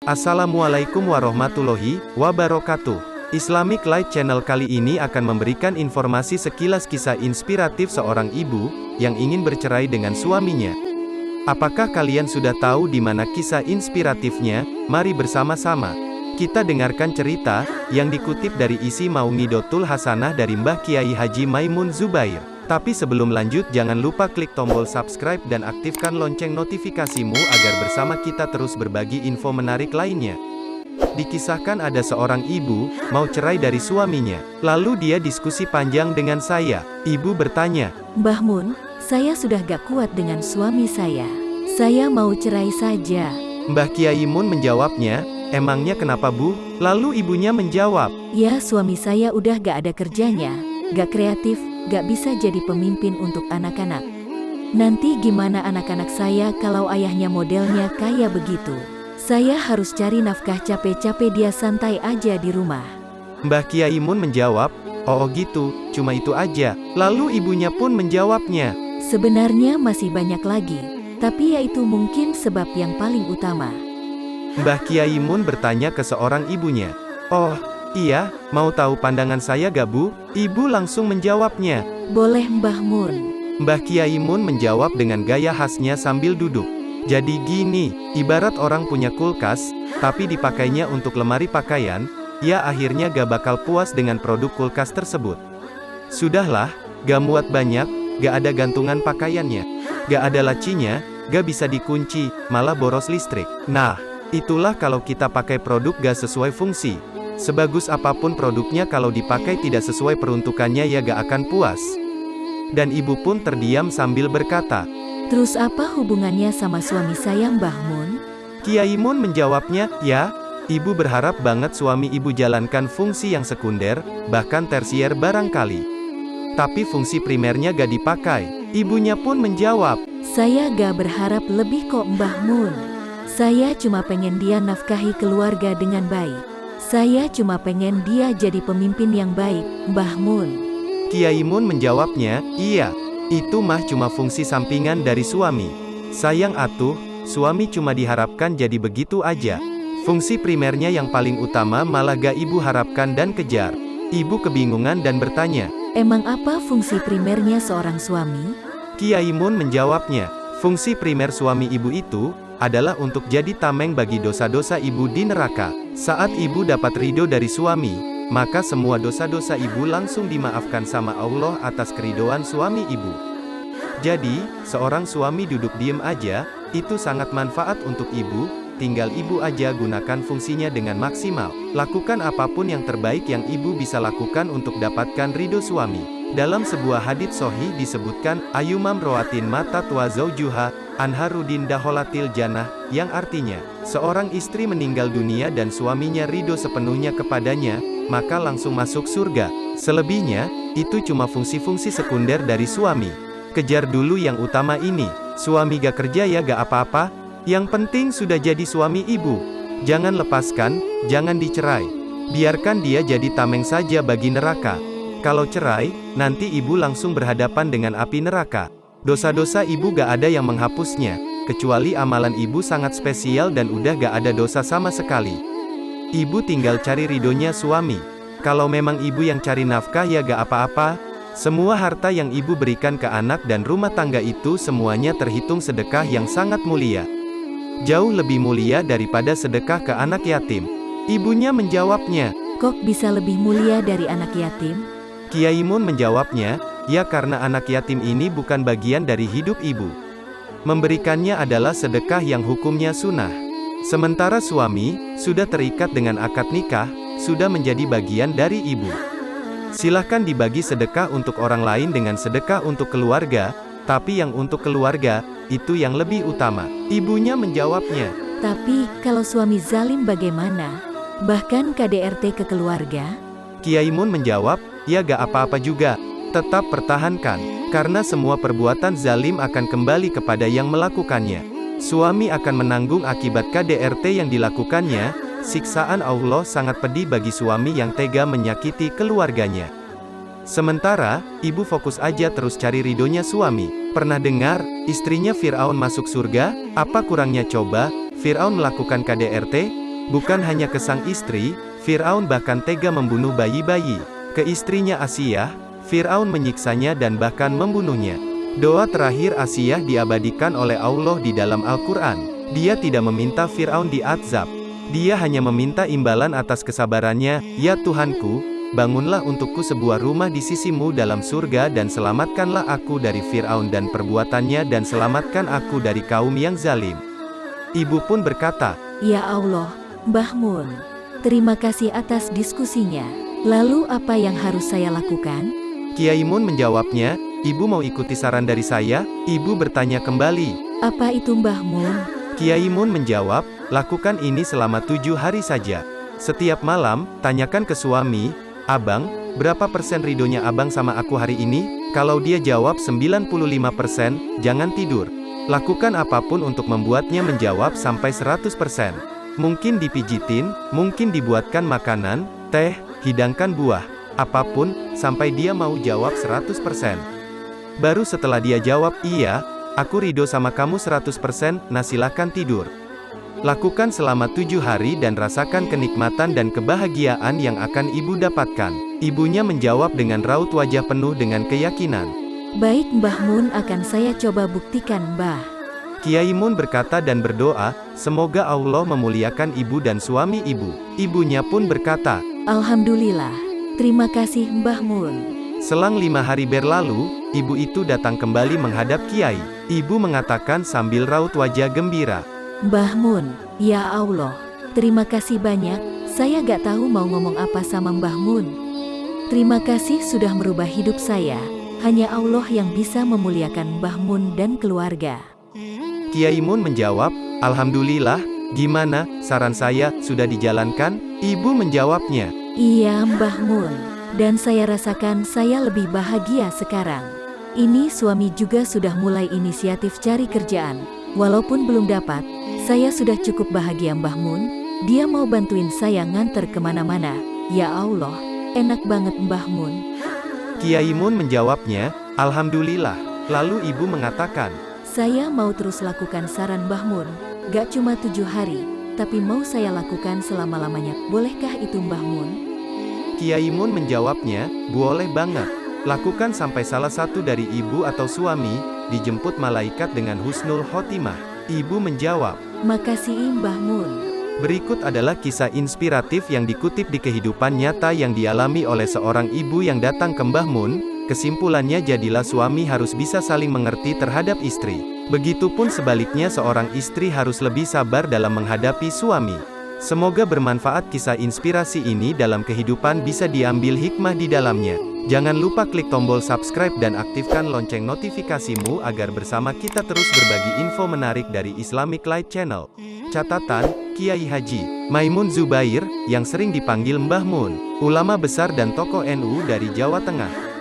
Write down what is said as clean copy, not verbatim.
Assalamualaikum warahmatullahi wabarakatuh. Islamic Light Channel kali ini akan memberikan informasi sekilas kisah inspiratif seorang ibu yang ingin bercerai dengan suaminya. Apakah kalian sudah tahu di mana kisah inspiratifnya? Mari bersama-sama kita dengarkan cerita yang dikutip dari isi Mau'idotul Hasanah dari Mbah Kiai Haji Maimun Zubair. Tapi sebelum lanjut, jangan lupa klik tombol subscribe dan aktifkan lonceng notifikasimu agar bersama kita terus berbagi info menarik lainnya. Dikisahkan ada seorang ibu mau cerai dari suaminya. Lalu dia diskusi panjang dengan saya. Ibu bertanya, "Mbah Mun, saya sudah gak kuat dengan suami saya. Saya mau cerai saja." Mbah Kiai Mun menjawabnya, "Emangnya kenapa, Bu?" Lalu ibunya menjawab, "Ya, suami saya udah gak ada kerjanya, gak kreatif, gak bisa jadi pemimpin untuk anak-anak. Nanti gimana anak-anak saya kalau ayahnya modelnya kayak begitu? Saya harus cari nafkah, capek-capek dia santai aja di rumah." Mbah Kiai Mun menjawab, "Oh gitu, cuma itu aja." Lalu ibunya pun menjawabnya, "Sebenarnya masih banyak lagi, tapi ya itu mungkin sebab yang paling utama." Mbah Kiai Mun bertanya ke seorang ibunya, "Oh, iya, mau tahu pandangan saya gak, Bu?" Ibu langsung menjawabnya, "Boleh Mbah Mun." Mbah Kiai Mun menjawab dengan gaya khasnya sambil duduk. "Jadi gini, ibarat orang punya kulkas, tapi dipakainya untuk lemari pakaian, ya akhirnya gak bakal puas dengan produk kulkas tersebut. Sudahlah, gak muat banyak, gak ada gantungan pakaiannya, gak ada lacinya, gak bisa dikunci, malah boros listrik. Nah, itulah kalau kita pakai produk gak sesuai fungsi. Sebagus apapun produknya kalau dipakai tidak sesuai peruntukannya ya gak akan puas." Dan ibu pun terdiam sambil berkata, "Terus apa hubungannya sama suami saya Mbah Mun?" Kiai Mun menjawabnya, "Ya, ibu berharap banget suami ibu jalankan fungsi yang sekunder, bahkan tersier barangkali. Tapi fungsi primernya gak dipakai." Ibunya pun menjawab, "Saya gak berharap lebih kok Mbah Mun. Saya cuma pengen dia nafkahi keluarga dengan baik. Saya cuma pengen dia jadi pemimpin yang baik, Mbah Mun." Kiai Mun menjawabnya, "Iya, itu mah cuma fungsi sampingan dari suami. Sayang atuh, suami cuma diharapkan jadi begitu aja. Fungsi primernya yang paling utama malah gak ibu harapkan dan kejar." Ibu kebingungan dan bertanya, "Emang apa fungsi primernya seorang suami?" Kiai Mun menjawabnya, "Fungsi primer suami ibu itu adalah untuk jadi tameng bagi dosa-dosa ibu di neraka. Saat ibu dapat ridho dari suami, maka semua dosa-dosa ibu langsung dimaafkan sama Allah atas keridoan suami ibu. Jadi, seorang suami duduk diem aja, itu sangat manfaat untuk ibu, tinggal ibu aja gunakan fungsinya dengan maksimal. Lakukan apapun yang terbaik yang ibu bisa lakukan untuk dapatkan ridho suami." Dalam sebuah hadits sahih disebutkan, "Ayumam roatin mata tua zaujuha, anharudin daholatil jannah," yang artinya, seorang istri meninggal dunia dan suaminya ridho sepenuhnya kepadanya, maka langsung masuk surga. Selebihnya, itu cuma fungsi-fungsi sekunder dari suami. Kejar dulu yang utama ini. Suami gak kerja ya gak apa-apa, yang penting sudah jadi suami ibu. Jangan lepaskan, jangan dicerai. Biarkan dia jadi tameng saja bagi neraka. Kalau cerai, nanti ibu langsung berhadapan dengan api neraka. Dosa-dosa ibu gak ada yang menghapusnya, kecuali amalan ibu sangat spesial dan udah gak ada dosa sama sekali. Ibu tinggal cari ridhonya suami. Kalau memang ibu yang cari nafkah ya gak apa-apa. Semua harta yang ibu berikan ke anak dan rumah tangga itu semuanya terhitung sedekah yang sangat mulia. Jauh lebih mulia daripada sedekah ke anak yatim." Ibunya menjawabnya, "Kok bisa lebih mulia dari anak yatim?" Kiai Mun menjawabnya, "Ya karena anak yatim ini bukan bagian dari hidup ibu. Memberikannya adalah sedekah yang hukumnya sunnah. Sementara suami, sudah terikat dengan akad nikah, sudah menjadi bagian dari ibu. Silahkan dibagi sedekah untuk orang lain dengan sedekah untuk keluarga, tapi yang untuk keluarga, itu yang lebih utama." Ibunya menjawabnya, "Tapi, kalau suami zalim bagaimana? Bahkan KDRT ke keluarga?" Kiai Mun menjawab, "Ya gak apa-apa juga, tetap pertahankan, karena semua perbuatan zalim akan kembali kepada yang melakukannya. Suami akan menanggung akibat KDRT yang dilakukannya, siksaan Allah sangat pedih bagi suami yang tega menyakiti keluarganya. Sementara, ibu fokus aja terus cari ridhonya suami. Pernah dengar, istrinya Fir'aun masuk surga? Apa kurangnya coba, Fir'aun melakukan KDRT? Bukan hanya ke sang istri, Fir'aun bahkan tega membunuh bayi-bayi. Ke istrinya Asiyah, Fir'aun menyiksanya dan bahkan membunuhnya. Doa terakhir Asiyah diabadikan oleh Allah di dalam Al-Quran. Dia tidak meminta Fir'aun diazab. Dia hanya meminta imbalan atas kesabarannya, "Ya Tuhanku, bangunlah untukku sebuah rumah di sisimu dalam surga dan selamatkanlah aku dari Fir'aun dan perbuatannya dan selamatkan aku dari kaum yang zalim." Ibu pun berkata, Ya Allah, Mbah Mun, terima kasih atas diskusinya. Lalu apa yang harus saya lakukan? Kiai Mun menjawabnya, "Ibu mau ikuti saran dari saya?" Ibu bertanya kembali. Apa itu Mbah Mun? Kiai Mun menjawab, "Lakukan ini selama 7 hari saja. Setiap malam, tanyakan ke suami, 'Abang, berapa persen ridhonya abang sama aku hari ini?' Kalau dia jawab 95%, jangan tidur. Lakukan apapun untuk membuatnya menjawab sampai 100%. Mungkin dipijitin, mungkin dibuatkan makanan, teh, hidangkan buah, apapun, sampai dia mau jawab 100%. Baru setelah dia jawab, 'Iya, aku ridho sama kamu 100%, nah silakan tidur.' Lakukan selama 7 hari dan rasakan kenikmatan dan kebahagiaan yang akan ibu dapatkan." Ibunya menjawab dengan raut wajah penuh dengan keyakinan. Baik Mbah Mun, akan saya coba buktikan Mbah. Kiai Mun berkata dan berdoa, semoga Allah memuliakan ibu dan suami ibu. Ibunya pun berkata, Alhamdulillah, terima kasih Mbah Mun. Selang 5 hari berlalu, ibu itu datang kembali menghadap Kiai. Ibu mengatakan sambil raut wajah gembira, Mbah Mun, ya Allah, terima kasih banyak, saya gak tahu mau ngomong apa sama Mbah Mun. Terima kasih sudah merubah hidup saya, hanya Allah yang bisa memuliakan Mbah Mun dan keluarga. Kiai Mun menjawab, Alhamdulillah, gimana, saran saya, sudah dijalankan? Ibu menjawabnya, Iya Mbah Mun, dan saya rasakan saya lebih bahagia sekarang. Ini suami juga sudah mulai inisiatif cari kerjaan, walaupun belum dapat, saya sudah cukup bahagia Mbah Mun, dia mau bantuin saya nganter kemana-mana, ya Allah, enak banget Mbah Mun. Kiai Mun menjawabnya, Alhamdulillah. Lalu ibu mengatakan, Saya mau terus lakukan saran Mbah Mun, gak cuma 7 hari, tapi mau saya lakukan selama-lamanya, bolehkah itu Mbah Mun? Kiai Mun menjawabnya, boleh banget. Lakukan sampai salah satu dari ibu atau suami, dijemput malaikat dengan husnul khotimah. Ibu menjawab, Makasih Mbah Mun. Berikut adalah kisah inspiratif yang dikutip di kehidupan nyata yang dialami oleh seorang ibu yang datang ke Mbah Mun. Kesimpulannya jadilah suami harus bisa saling mengerti terhadap istri. Begitupun sebaliknya seorang istri harus lebih sabar dalam menghadapi suami. Semoga bermanfaat kisah inspirasi ini dalam kehidupan bisa diambil hikmah di dalamnya. Jangan lupa klik tombol subscribe dan aktifkan lonceng notifikasimu agar bersama kita terus berbagi info menarik dari Islamic Light Channel. Catatan, Kiai Haji Maimun Zubair, yang sering dipanggil Mbah Mun, ulama besar dan tokoh NU dari Jawa Tengah.